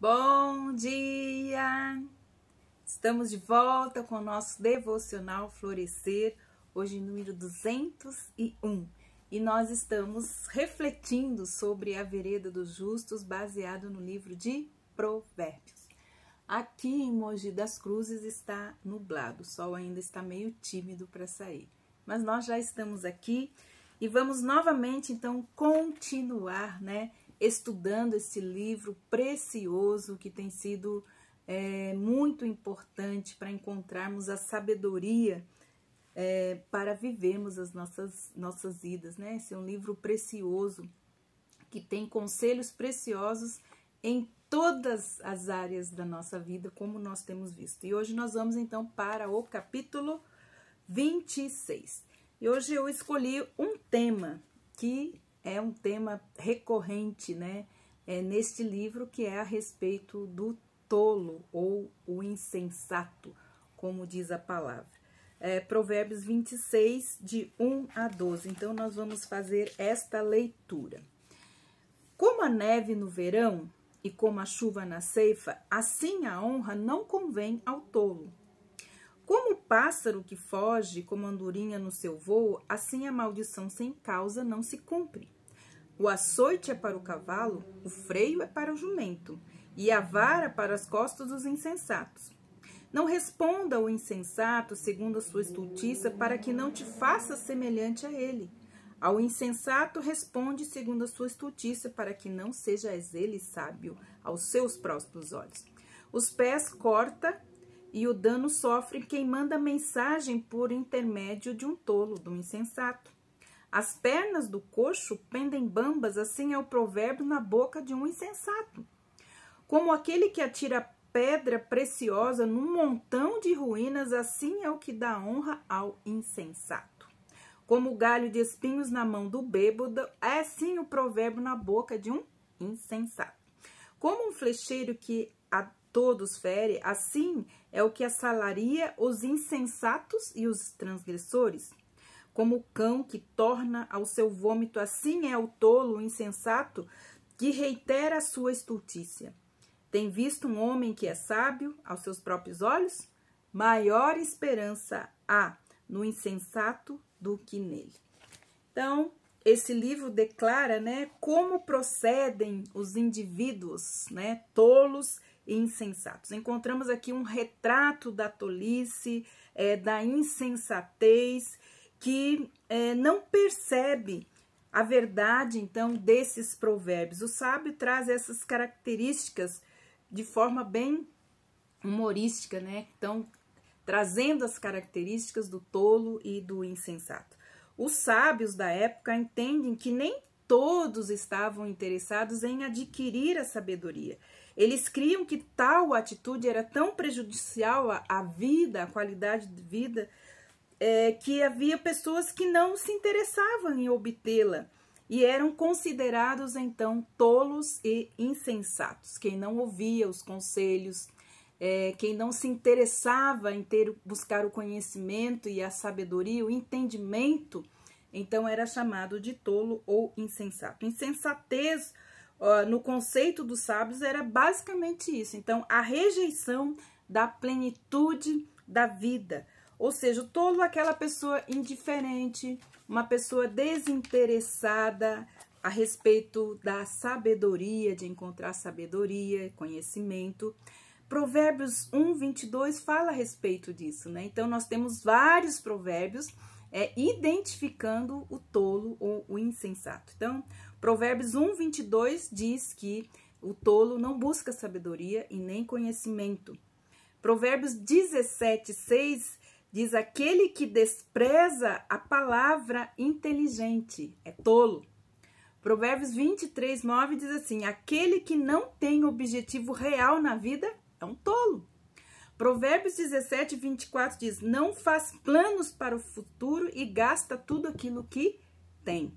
Bom dia! Estamos de volta com o nosso devocional Florescer, hoje número 201. E nós estamos refletindo sobre a vereda dos justos, baseado no livro de Provérbios. Aqui em Mogi das Cruzes está nublado, o sol ainda está meio tímido para sair. Mas nós já estamos aqui e vamos novamente então continuar, estudando esse livro precioso que tem sido muito importante para encontrarmos a sabedoria para vivermos as nossas vidas, né? Esse é um livro precioso que tem conselhos preciosos em todas as áreas da nossa vida, como nós temos visto. E hoje nós vamos então para o capítulo 26. E hoje eu escolhi um tema que é um tema recorrente, neste livro, que é a respeito do tolo ou o insensato, como diz a palavra. Provérbios 26, de 1 a 12. Então, nós vamos fazer esta leitura. Como a neve no verão e como a chuva na ceifa, assim a honra não convém ao tolo. Como o pássaro que foge como andorinha no seu voo, assim a maldição sem causa não se cumpre. O açoite é para o cavalo, o freio é para o jumento, e a vara para as costas dos insensatos. Não responda o insensato segundo a sua estultícia, para que não te faça semelhante a ele. Ao insensato responde segundo a sua estultícia, para que não sejas ele sábio aos seus próprios olhos. Os pés corta e o dano sofre quem manda mensagem por intermédio de um tolo, do insensato. As pernas do coxo pendem bambas, assim é o provérbio na boca de um insensato. Como aquele que atira pedra preciosa num montão de ruínas, assim é o que dá honra ao insensato. Como o galho de espinhos na mão do bêbado, é assim o provérbio na boca de um insensato. Como um flecheiro que a todos fere, assim é o que assalaria os insensatos e os transgressores. Como o cão que torna ao seu vômito, assim é o tolo, o insensato, que reitera a sua estultícia. Tem visto um homem que é sábio aos seus próprios olhos? Maior esperança há no insensato do que nele. Então, esse livro declara, como procedem os indivíduos, tolos e insensatos. Encontramos aqui um retrato da tolice, da insensatez, que não percebe a verdade, então, desses provérbios. O sábio traz essas características de forma bem humorística, Então, trazendo as características do tolo e do insensato. Os sábios da época entendem que nem todos estavam interessados em adquirir a sabedoria. Eles criam que tal atitude era tão prejudicial à vida, à qualidade de vida, que havia pessoas que não se interessavam em obtê-la e eram considerados, então, tolos e insensatos. Quem não ouvia os conselhos, quem não se interessava em buscar o conhecimento e a sabedoria, o entendimento, então era chamado de tolo ou insensato. Insensatez, no conceito dos sábios, era basicamente isso. Então, a rejeição da plenitude da vida. Ou seja, o tolo é aquela pessoa indiferente, uma pessoa desinteressada a respeito da sabedoria, de encontrar sabedoria, conhecimento. Provérbios 1, 22 fala a respeito disso, Então, nós temos vários provérbios identificando o tolo ou o insensato. Então, Provérbios 1, 22 diz que o tolo não busca sabedoria e nem conhecimento. Provérbios 17, 6 diz: aquele que despreza a palavra inteligente é tolo. Provérbios 23, 9 diz assim: aquele que não tem objetivo real na vida é um tolo. Provérbios 17, 24 diz: não faz planos para o futuro e gasta tudo aquilo que tem.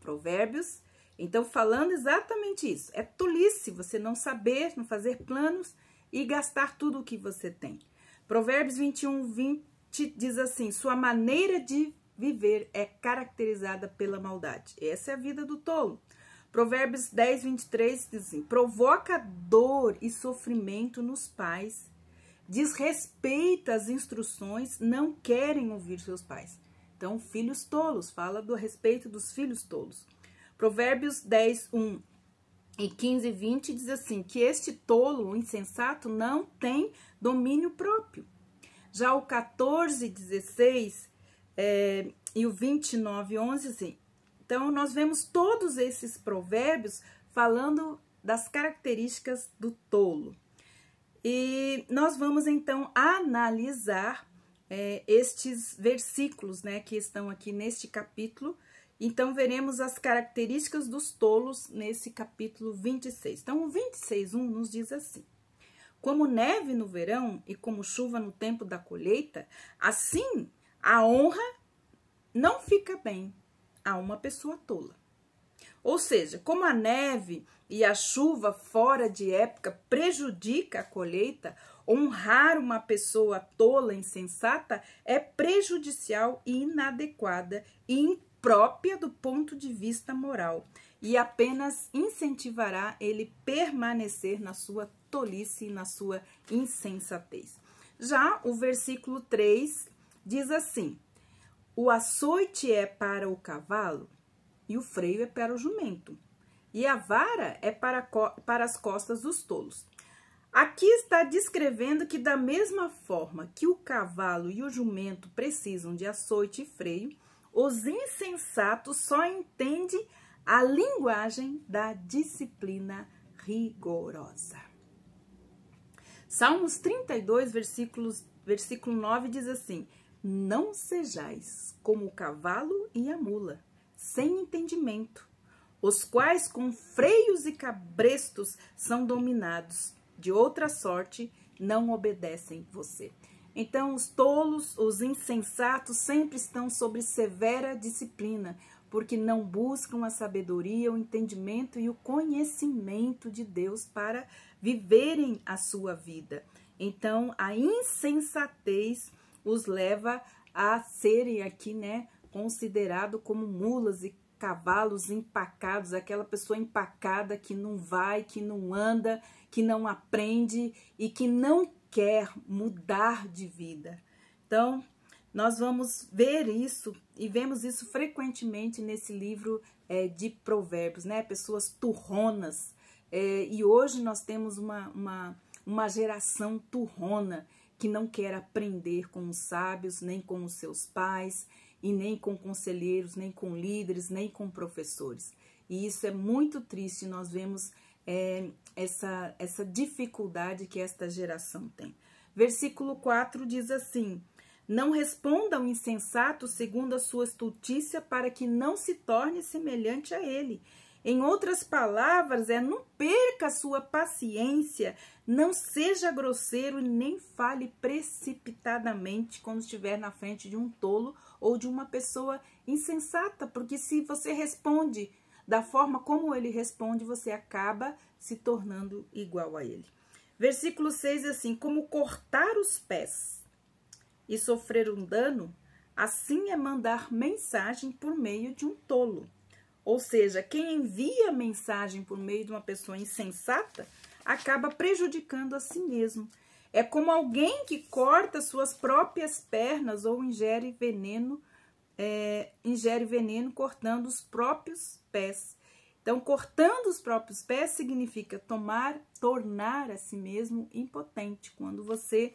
Provérbios, então, falando exatamente isso. É tolice você não saber, não fazer planos e gastar tudo o que você tem. Provérbios 21, 20 diz assim: sua maneira de viver é caracterizada pela maldade. Essa é a vida do tolo. Provérbios 10, 23 diz assim: provoca dor e sofrimento nos pais, desrespeita as instruções, não querem ouvir seus pais. Então, filhos tolos, fala a respeito dos filhos tolos. Provérbios 10, 1 e 15, 20 diz assim, que este tolo, o insensato, não tem domínio próprio. Já o 14, 16 e o 29, 11, assim. Então, nós vemos todos esses provérbios falando das características do tolo. E nós vamos, então, analisar estes versículos, né, que estão aqui neste capítulo. Então, veremos as características dos tolos nesse capítulo 26. Então, o 26:1 nos diz assim: como neve no verão e como chuva no tempo da colheita, assim a honra não fica bem a uma pessoa tola. Ou seja, como a neve e a chuva fora de época prejudica a colheita, honrar uma pessoa tola, insensata, é prejudicial e inadequada e imprópria do ponto de vista moral e apenas incentivará ele permanecer na sua tolice e na sua insensatez. Já o versículo 3 diz assim: o açoite é para o cavalo e o freio é para o jumento, e a vara é para as costas dos tolos. Aqui está descrevendo que da mesma forma que o cavalo e o jumento precisam de açoite e freio, os insensatos só entendem a linguagem da disciplina rigorosa. Salmos 32, versículo 9 diz assim: não sejais como o cavalo e a mula, sem entendimento, os quais com freios e cabrestos são dominados, de outra sorte não obedecem você. Então, os tolos, os insensatos sempre estão sob severa disciplina, porque não buscam a sabedoria, o entendimento e o conhecimento de Deus para viverem a sua vida. Então, a insensatez os leva a serem aqui, né, considerado como mulas e cavalos empacados, aquela pessoa empacada que não vai, que não anda, que não aprende e que não quer mudar de vida. Então, nós vamos ver isso e vemos isso frequentemente nesse livro de Provérbios, né? Pessoas turronas. E hoje nós temos uma geração turrona que não quer aprender com os sábios, nem com os seus pais, e nem com conselheiros, nem com líderes, nem com professores. E isso é muito triste, nós vemos essa dificuldade que esta geração tem. Versículo 4 diz assim: não responda ao insensato segundo a sua estultícia, para que não se torne semelhante a ele. Em outras palavras, não perca a sua paciência, não seja grosseiro e nem fale precipitadamente quando estiver na frente de um tolo ou de uma pessoa insensata, porque se você responde da forma como ele responde, você acaba se tornando igual a ele. Versículo 6 é assim: como cortar os pés e sofrer um dano, assim é mandar mensagem por meio de um tolo. Ou seja, quem envia mensagem por meio de uma pessoa insensata acaba prejudicando a si mesmo. É como alguém que corta suas próprias pernas ou ingere veneno cortando os próprios pés. Então, cortando os próprios pés significa tornar a si mesmo impotente. Quando você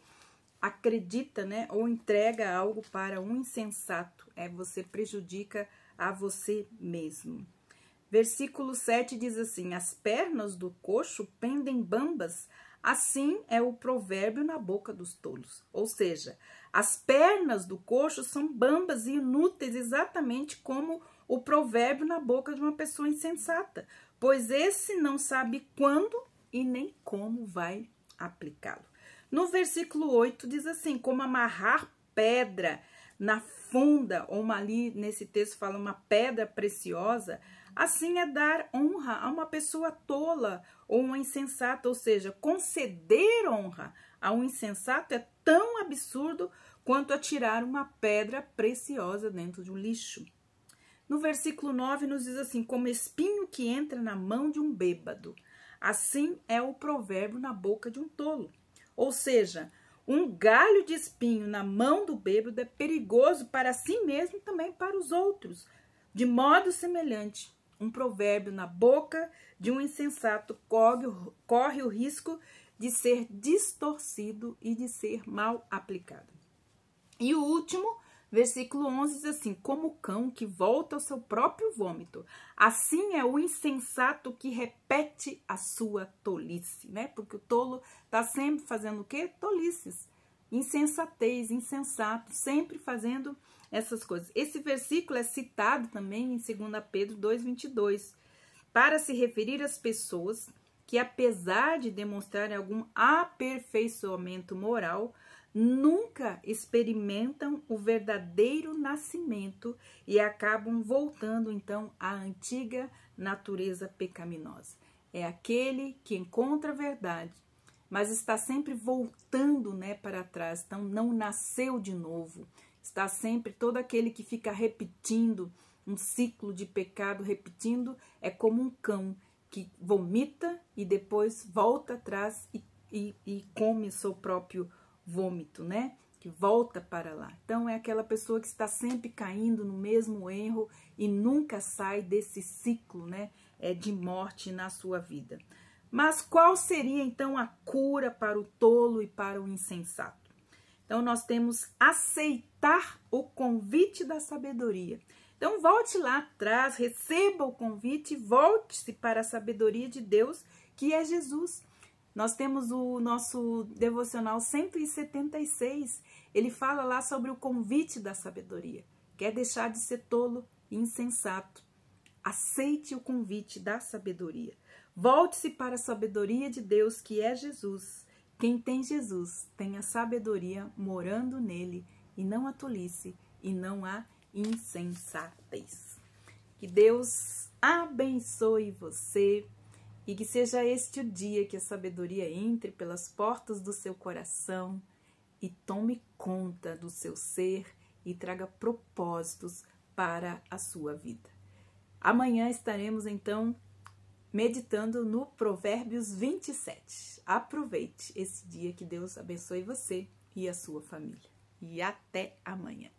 acredita, né, ou entrega algo para um insensato, você prejudica a você mesmo. Versículo 7 diz assim: as pernas do coxo pendem bambas, assim é o provérbio na boca dos tolos. Ou seja, as pernas do coxo são bambas e inúteis, exatamente como o provérbio na boca de uma pessoa insensata, pois esse não sabe quando e nem como vai aplicá-lo. No versículo 8 diz assim: como amarrar pedra na funda, ou ali nesse texto fala uma pedra preciosa, assim é dar honra a uma pessoa tola ou uma insensata. Ou seja, conceder honra a um insensato é tão absurdo quanto atirar uma pedra preciosa dentro de um lixo. No versículo 9 nos diz assim: como espinho que entra na mão de um bêbado, assim é o provérbio na boca de um tolo. Ou seja, um galho de espinho na mão do bêbado é perigoso para si mesmo e também para os outros. De modo semelhante, um provérbio na boca de um insensato corre o risco de ser distorcido e de ser mal aplicado. E o último, versículo 11 diz assim: como o cão que volta ao seu próprio vômito, assim é o insensato que repete a sua tolice, né? Porque o tolo está sempre fazendo o quê? Tolices, insensatez, insensato, sempre fazendo essas coisas. Esse versículo é citado também em 2 Pedro 2,22, para se referir às pessoas que, apesar de demonstrarem algum aperfeiçoamento moral, nunca experimentam o verdadeiro nascimento e acabam voltando então à antiga natureza pecaminosa. É aquele que encontra a verdade, mas está sempre voltando, né, para trás, então não nasceu de novo. Está sempre todo aquele que fica repetindo um ciclo de pecado, repetindo, é como um cão que vomita e depois volta atrás e come seu próprio vômito, né? Que volta para lá. Então, é aquela pessoa que está sempre caindo no mesmo erro e nunca sai desse ciclo, né? De morte na sua vida. Mas qual seria, então, a cura para o tolo e para o insensato? Então, nós temos aceitar o convite da sabedoria. Então, volte lá atrás, receba o convite e volte-se para a sabedoria de Deus, que é Jesus. Nós temos o nosso devocional 176. Ele fala lá sobre o convite da sabedoria. Quer deixar de ser tolo e insensato. Aceite o convite da sabedoria. Volte-se para a sabedoria de Deus, que é Jesus. Quem tem Jesus tem a sabedoria morando nele, e não a tolice, e não a insensatez. Que Deus abençoe você e que seja este o dia que a sabedoria entre pelas portas do seu coração e tome conta do seu ser e traga propósitos para a sua vida. Amanhã estaremos então meditando no Provérbios 27. Aproveite esse dia, que Deus abençoe você e a sua família. E até amanhã.